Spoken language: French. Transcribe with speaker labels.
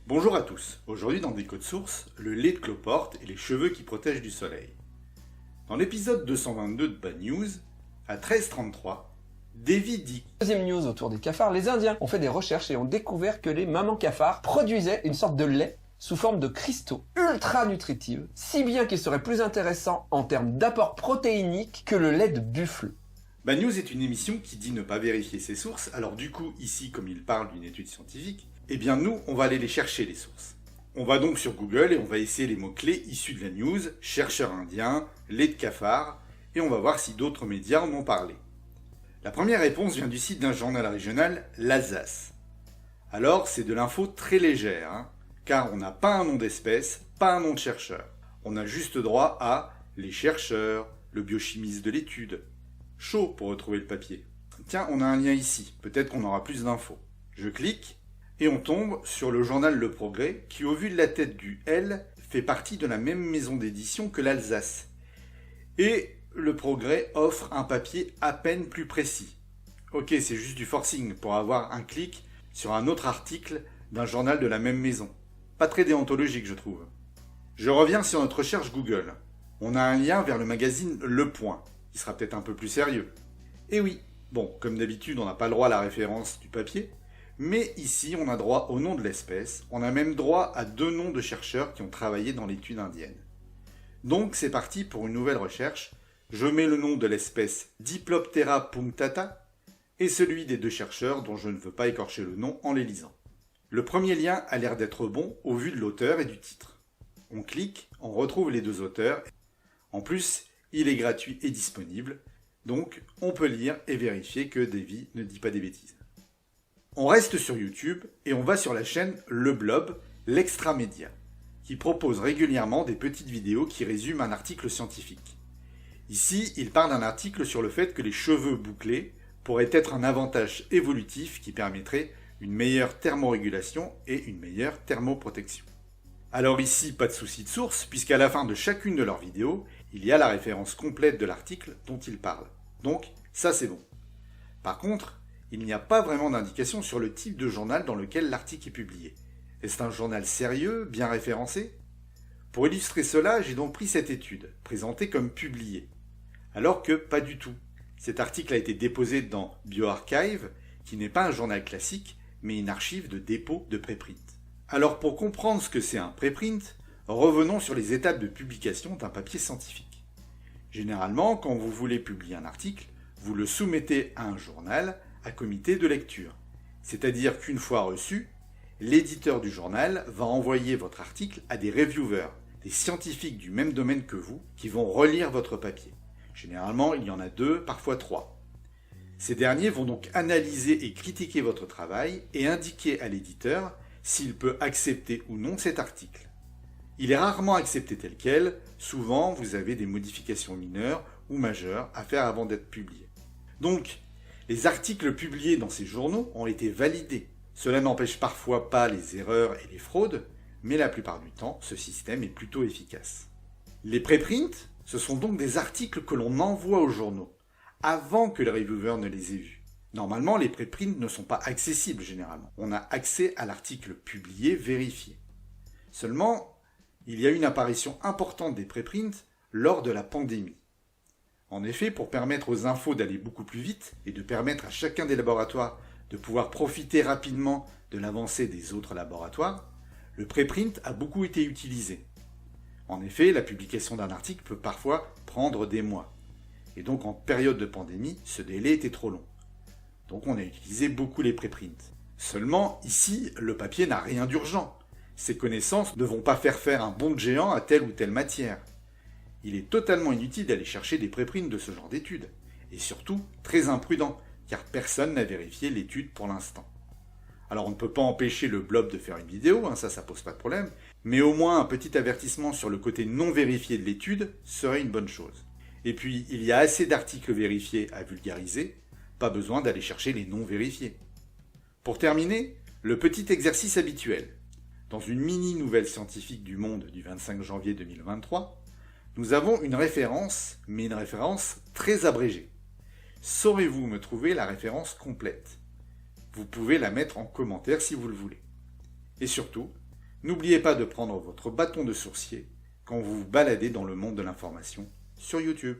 Speaker 1: Bonjour à tous, aujourd'hui dans Décode Source, le lait de cloporte et les cheveux qui protègent du soleil. Dans l'épisode 222 de Bad News, à 13h33, Davy dit...
Speaker 2: Deuxième news autour des cafards, les Indiens ont fait des recherches et ont découvert que les mamans cafards produisaient une sorte de lait sous forme de cristaux ultra nutritifs, si bien qu'il serait plus intéressant en termes d'apport protéinique que le lait de buffle.
Speaker 1: Bad News est une émission qui dit ne pas vérifier ses sources, alors du coup, ici, comme il parle d'une étude scientifique, eh bien nous, on va aller les chercher les sources. On va donc sur Google et on va essayer les mots-clés issus de la news, chercheurs indiens, lait de cafard, et on va voir si d'autres médias en ont parlé. La première réponse vient du site d'un journal régional, l'Alsace. Alors, c'est de l'info très légère, car on n'a pas un nom d'espèce, pas un nom de chercheur. On a juste droit à les chercheurs, le biochimiste de l'étude. Chaud pour retrouver le papier. Tiens, on a un lien ici, peut-être qu'on aura plus d'infos. Je clique, et on tombe sur le journal Le Progrès, qui au vu de la tête du L, fait partie de la même maison d'édition que l'Alsace. Et Le Progrès offre un papier à peine plus précis. Ok, c'est juste du forcing pour avoir un clic sur un autre article d'un journal de la même maison. Pas très déontologique, je trouve. Je reviens sur notre recherche Google. On a un lien vers le magazine Le Point, qui sera peut-être un peu plus sérieux. Et oui, bon, comme d'habitude, on n'a pas le droit à la référence du papier, mais ici, on a droit au nom de l'espèce, on a même droit à 2 noms de chercheurs qui ont travaillé dans l'étude indienne. Donc, c'est parti pour une nouvelle recherche. Je mets le nom de l'espèce Diploptera punctata et celui des 2 chercheurs dont je ne veux pas écorcher le nom en les lisant. Le premier lien a l'air d'être bon au vu de l'auteur et du titre. On clique, on retrouve les 2 auteurs. En plus, il est gratuit et disponible, donc on peut lire et vérifier que Davy ne dit pas des bêtises. On reste sur YouTube et on va sur la chaîne Le Blob, l'Extra Média, qui propose régulièrement des petites vidéos qui résument un article scientifique. Ici, il parle d'un article sur le fait que les cheveux bouclés pourraient être un avantage évolutif qui permettrait une meilleure thermorégulation et une meilleure thermoprotection. Alors ici, pas de souci de source, puisqu'à la fin de chacune de leurs vidéos, il y a la référence complète de l'article dont ils parlent. Donc, ça c'est bon. Par contre, il n'y a pas vraiment d'indication sur le type de journal dans lequel l'article est publié. Est-ce un journal sérieux, bien référencé? Pour illustrer cela, j'ai donc pris cette étude, présentée comme publiée. Alors que pas du tout. Cet article a été déposé dans BioArchive, qui n'est pas un journal classique, mais une archive de dépôt de préprint. Alors pour comprendre ce que c'est un préprint, revenons sur les étapes de publication d'un papier scientifique. Généralement, quand vous voulez publier un article, vous le soumettez à un journal, à comité de lecture. C'est-à-dire qu'une fois reçu, l'éditeur du journal va envoyer votre article à des reviewers, des scientifiques du même domaine que vous, qui vont relire votre papier. Généralement, il y en a 2, parfois 3. Ces derniers vont donc analyser et critiquer votre travail et indiquer à l'éditeur s'il peut accepter ou non cet article. Il est rarement accepté tel quel, souvent vous avez des modifications mineures ou majeures à faire avant d'être publié. Donc, les articles publiés dans ces journaux ont été validés. Cela n'empêche parfois pas les erreurs et les fraudes, mais la plupart du temps, ce système est plutôt efficace. Les préprints, ce sont donc des articles que l'on envoie aux journaux, avant que le reviewer ne les ait vus. Normalement, les préprints ne sont pas accessibles généralement. On a accès à l'article publié, vérifié. Seulement, il y a une apparition importante des préprints lors de la pandémie. En effet, pour permettre aux infos d'aller beaucoup plus vite et de permettre à chacun des laboratoires de pouvoir profiter rapidement de l'avancée des autres laboratoires, le préprint a beaucoup été utilisé. En effet, la publication d'un article peut parfois prendre des mois. Et donc en période de pandémie, ce délai était trop long. Donc on a utilisé beaucoup les préprints. Seulement, ici, le papier n'a rien d'urgent. Ces connaissances ne vont pas faire un bond de géant à telle ou telle matière. Il est totalement inutile d'aller chercher des préprints de ce genre d'études. Et surtout, très imprudent, car personne n'a vérifié l'étude pour l'instant. Alors on ne peut pas empêcher le blob de faire une vidéo, ça pose pas de problème, mais au moins un petit avertissement sur le côté non vérifié de l'étude serait une bonne chose. Et puis, il y a assez d'articles vérifiés à vulgariser, pas besoin d'aller chercher les non vérifiés. Pour terminer, le petit exercice habituel. Dans une mini-nouvelle scientifique du Monde du 25 janvier 2023, nous avons une référence, mais une référence très abrégée. Saurez-vous me trouver la référence complète? Vous pouvez la mettre en commentaire si vous le voulez. Et surtout, N'oubliez pas de prendre votre bâton de sourcier quand vous vous baladez dans le monde de l'information sur YouTube.